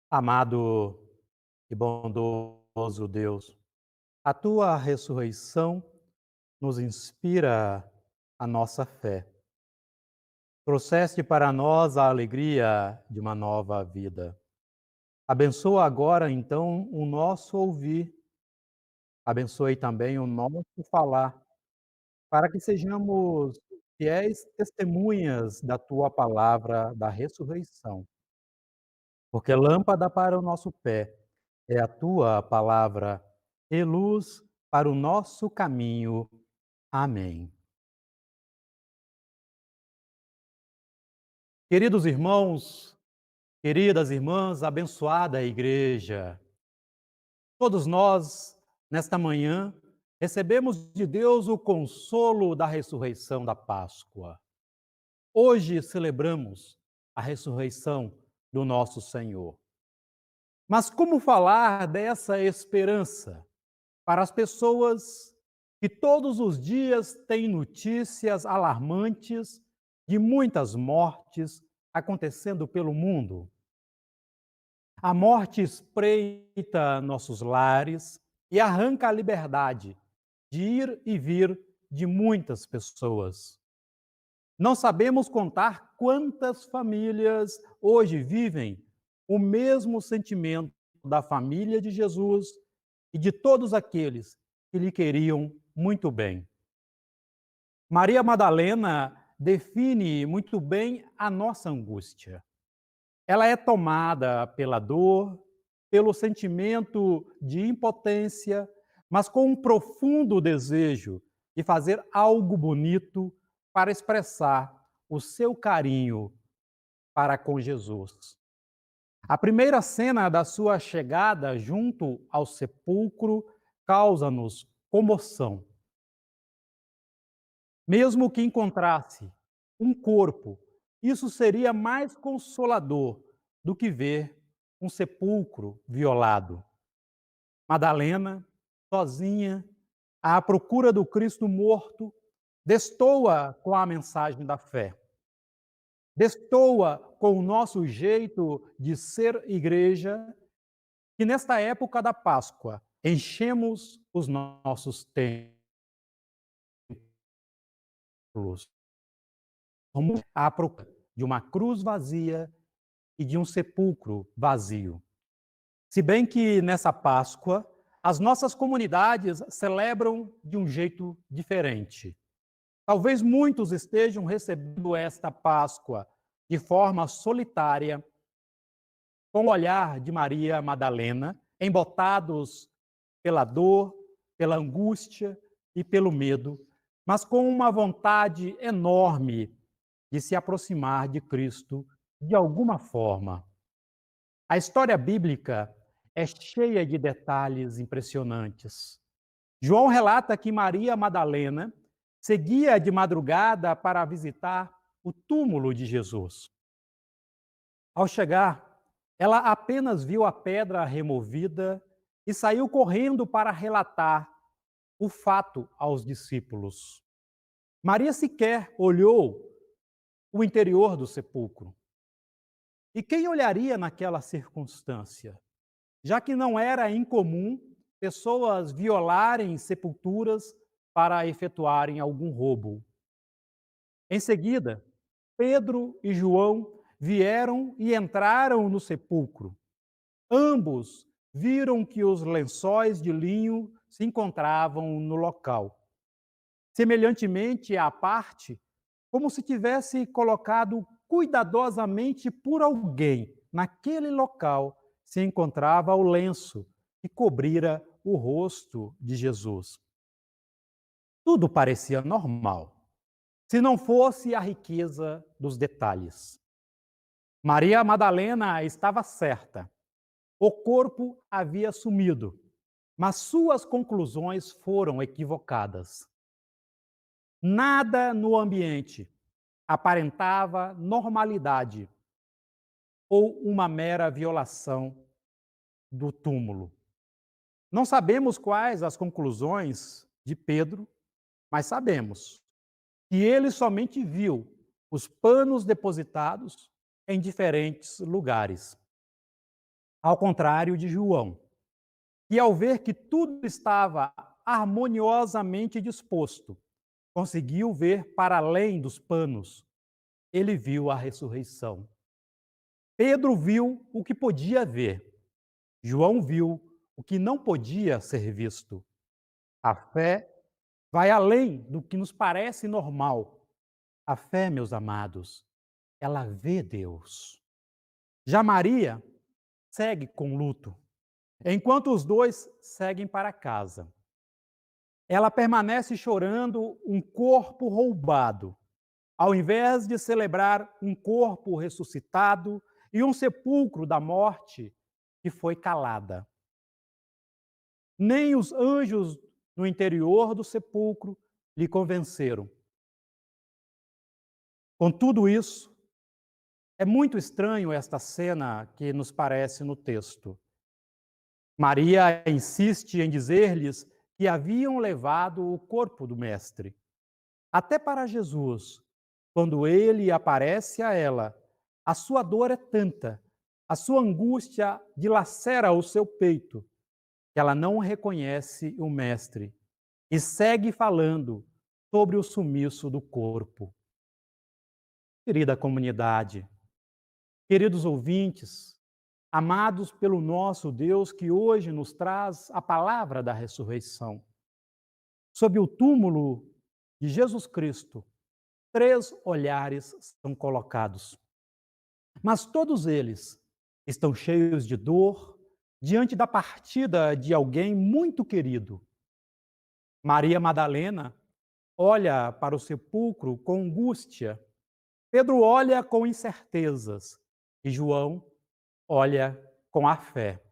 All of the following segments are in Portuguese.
Amado e bondoso Deus, a tua ressurreição nos inspira a nossa fé. Trouxeste para nós a alegria de uma nova vida. Abençoa agora, então, o nosso ouvir, abençoe também o nosso falar, para que sejamos fiéis testemunhas da tua palavra da ressurreição. Porque lâmpada para o nosso pé é a tua palavra e luz para o nosso caminho. Amém. Queridos irmãos, queridas irmãs, abençoada igreja, todos nós, nesta manhã, recebemos de Deus o consolo da ressurreição da Páscoa. Hoje celebramos a ressurreição do nosso Senhor. Mas como falar dessa esperança para as pessoas que todos os dias têm notícias alarmantes de muitas mortes acontecendo pelo mundo? A morte espreita nossos lares e arranca a liberdade de ir e vir de muitas pessoas. Não sabemos contar quantas famílias hoje vivem o mesmo sentimento da família de Jesus e de todos aqueles que lhe queriam muito bem. Maria Madalena define muito bem a nossa angústia. Ela é tomada pela dor, pelo sentimento de impotência, mas com um profundo desejo de fazer algo bonito para expressar o seu carinho para com Jesus. A primeira cena da sua chegada junto ao sepulcro causa-nos comoção. Mesmo que encontrasse um corpo, isso seria mais consolador do que ver um sepulcro violado. Madalena, sozinha, à procura do Cristo morto, destoa com a mensagem da fé. Destoa com o nosso jeito de ser igreja, que nesta época da Páscoa enchemos os nossos templos. Como à procura de uma cruz vazia e de um sepulcro vazio. Se bem que nessa Páscoa, as nossas comunidades celebram de um jeito diferente. Talvez muitos estejam recebendo esta Páscoa de forma solitária, com o olhar de Maria Madalena, embotados pela dor, pela angústia e pelo medo, mas com uma vontade enorme de se aproximar de Cristo de alguma forma. A história bíblica é cheia de detalhes impressionantes. João relata que Maria Madalena seguia de madrugada para visitar o túmulo de Jesus. Ao chegar, ela apenas viu a pedra removida e saiu correndo para relatar o fato aos discípulos. Maria sequer olhou o interior do sepulcro. E quem olharia naquela circunstância? Já que não era incomum pessoas violarem sepulturas para efetuarem algum roubo. Em seguida, Pedro e João vieram e entraram no sepulcro. Ambos viram que os lençóis de linho se encontravam no local. Semelhantemente à parte, como se tivesse colocado cuidadosamente por alguém naquele local, se encontrava o lenço que cobrira o rosto de Jesus. Tudo parecia normal, se não fosse a riqueza dos detalhes. Maria Madalena estava certa. O corpo havia sumido, mas suas conclusões foram equivocadas. Nada no ambiente aparentava normalidade ou uma mera violação do túmulo. Não sabemos quais as conclusões de Pedro, mas sabemos que ele somente viu os panos depositados em diferentes lugares. ao contrário de João, que ao ver que tudo estava harmoniosamente disposto, conseguiu ver para além dos panos. Ele viu a ressurreição. Pedro viu o que podia ver. João viu o que não podia ser visto. A fé vai além do que nos parece normal. A fé, meus amados, ela vê Deus. Já Maria segue com luto, enquanto os dois seguem para casa. Ela permanece chorando um corpo roubado, ao invés de celebrar um corpo ressuscitado e um sepulcro da morte que foi calada. Nem os anjos no interior do sepulcro lhe convenceram. Com tudo isso, é muito estranho esta cena que nos parece no texto. Maria insiste em dizer-lhes que haviam levado o corpo do Mestre. Até para Jesus, quando ele aparece a ela, a sua dor é tanta, a sua angústia dilacera o seu peito, que ela não reconhece o Mestre e segue falando sobre o sumiço do corpo. Querida comunidade, queridos ouvintes, amados pelo nosso Deus que hoje nos traz a palavra da ressurreição. Sob o túmulo de Jesus Cristo, 3 olhares são colocados, mas todos eles estão cheios de dor diante da partida de alguém muito querido. Maria Madalena olha para o sepulcro com angústia, Pedro olha com incertezas e João olha com a fé.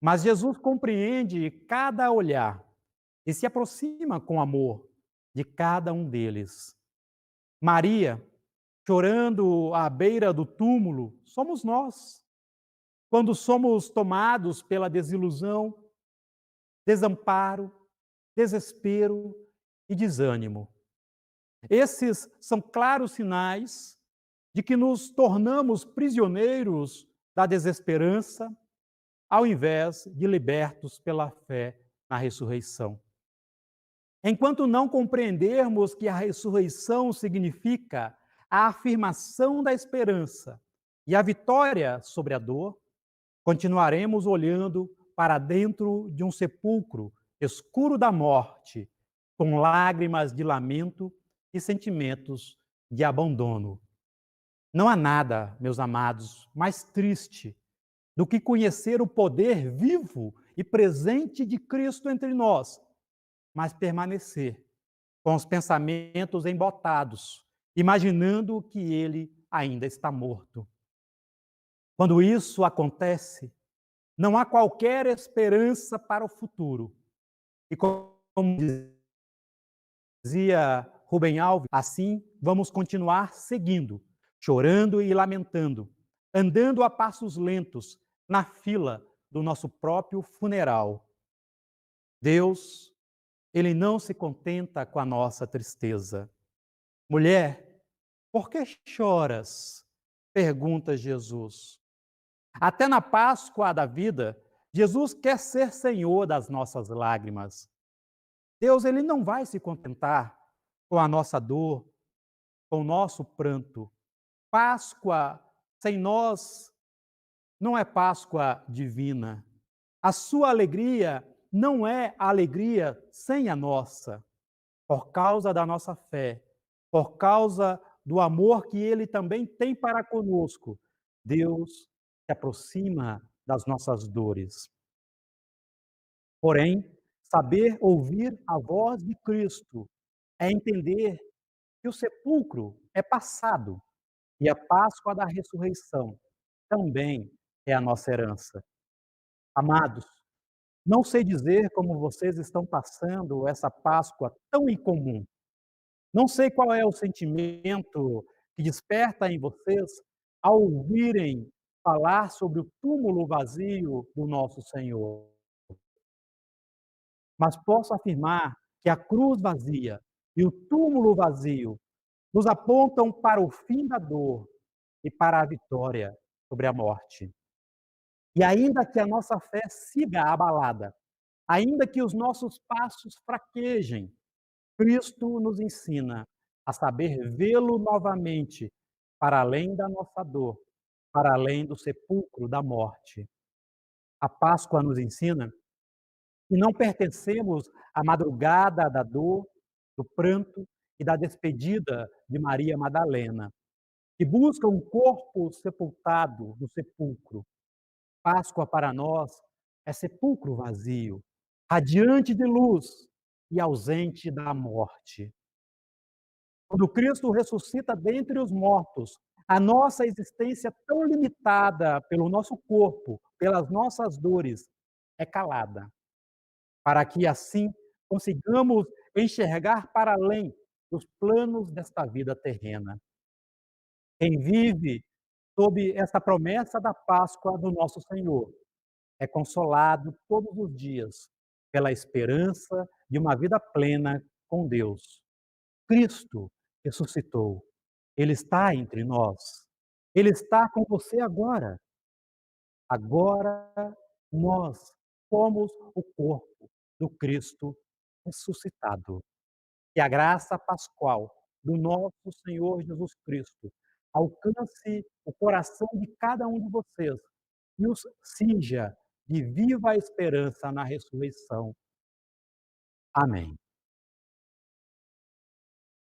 Mas Jesus compreende cada olhar e se aproxima com amor de cada um deles. Maria, chorando à beira do túmulo, somos nós. Quando somos tomados pela desilusão, desamparo, desespero e desânimo. Esses são claros sinais de que nos tornamos prisioneiros da desesperança, ao invés de libertos pela fé na ressurreição. Enquanto não compreendermos que a ressurreição significa a afirmação da esperança e a vitória sobre a dor, continuaremos olhando para dentro de um sepulcro escuro da morte, com lágrimas de lamento e sentimentos de abandono. Não há nada, meus amados, mais triste do que conhecer o poder vivo e presente de Cristo entre nós, mas permanecer com os pensamentos embotados, imaginando que ele ainda está morto. Quando isso acontece, não há qualquer esperança para o futuro. E como dizia Rubem Alves, assim vamos continuar seguindo, chorando e lamentando, andando a passos lentos na fila do nosso próprio funeral. Deus, ele não se contenta com a nossa tristeza. Mulher, por que choras? Pergunta Jesus. Até na Páscoa da vida, Jesus quer ser Senhor das nossas lágrimas. Deus, ele não vai se contentar com a nossa dor, com o nosso pranto. Páscoa sem nós não é Páscoa divina. A sua alegria não é a alegria sem a nossa. Por causa da nossa fé, por causa do amor que ele também tem para conosco, Deus se aproxima das nossas dores. Porém, saber ouvir a voz de Cristo é entender que o sepulcro é passado e a Páscoa da ressurreição também é a nossa herança. Amados, não sei dizer como vocês estão passando essa Páscoa tão incomum. Não sei qual é o sentimento que desperta em vocês ao ouvirem falar sobre o túmulo vazio do nosso Senhor. Mas posso afirmar que a cruz vazia e o túmulo vazio nos apontam para o fim da dor e para a vitória sobre a morte. E ainda que a nossa fé siga abalada, ainda que os nossos passos fraquejem, Cristo nos ensina a saber vê-lo novamente, para além da nossa dor, para além do sepulcro da morte. A Páscoa nos ensina que não pertencemos à madrugada da dor, do pranto e da despedida de Maria Madalena, que busca um corpo sepultado no sepulcro. Páscoa para nós é sepulcro vazio, radiante de luz e ausente da morte. Quando Cristo ressuscita dentre os mortos, a nossa existência tão limitada pelo nosso corpo, pelas nossas dores, é calada, para que assim consigamos enxergar para além dos planos desta vida terrena. Quem vive sob essa promessa da Páscoa do nosso Senhor é consolado todos os dias pela esperança de uma vida plena com Deus. Cristo ressuscitou. Ele está entre nós. Ele está com você agora. Agora nós somos o corpo do Cristo ressuscitado. Que a graça pascual do nosso Senhor Jesus Cristo alcance o coração de cada um de vocês e os cinja de viva esperança na ressurreição. Amém.